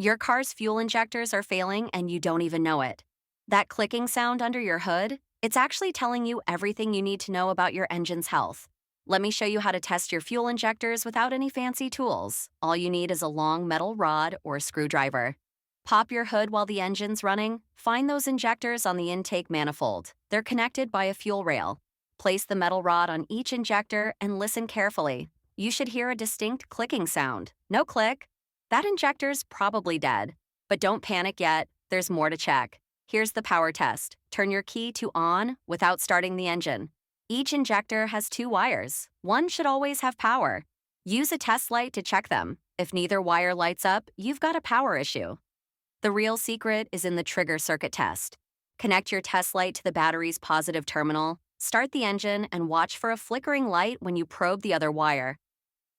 Your car's fuel injectors are failing and you don't even know it. That clicking sound under your hood, it's actually telling you everything you need to know about your engine's health. Let me show you how to test your fuel injectors without any fancy tools. All you need is a long metal rod or a screwdriver. Pop your hood while the engine's running. Find those injectors on the intake manifold. They're connected by a fuel rail. Place the metal rod on each injector and listen carefully. You should hear a distinct clicking sound. No click. That injector's probably dead. But don't panic yet. There's more to check. Here's the power test. Turn your key to on without starting the engine. Each injector has two wires. One should always have power. Use a test light to check them. If neither wire lights up, you've got a power issue. The real secret is in the trigger circuit test. Connect your test light to the battery's positive terminal, start the engine, and watch for a flickering light when you probe the other wire.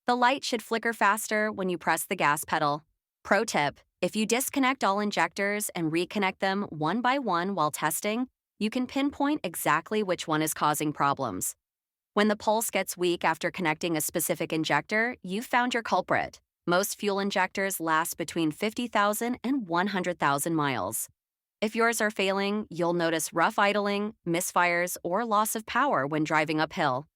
The light should flicker faster when you press the gas pedal. Pro tip: if you disconnect all injectors and reconnect them one by one while testing, you can pinpoint exactly which one is causing problems. When the pulse gets weak after connecting a specific injector, you've found your culprit. Most fuel injectors last between 50,000 and 100,000 miles. If yours are failing, you'll notice rough idling, misfires, or loss of power when driving uphill.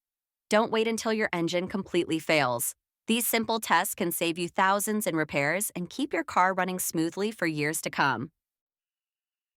Don't wait until your engine completely fails. These simple tests can save you thousands in repairs and keep your car running smoothly for years to come.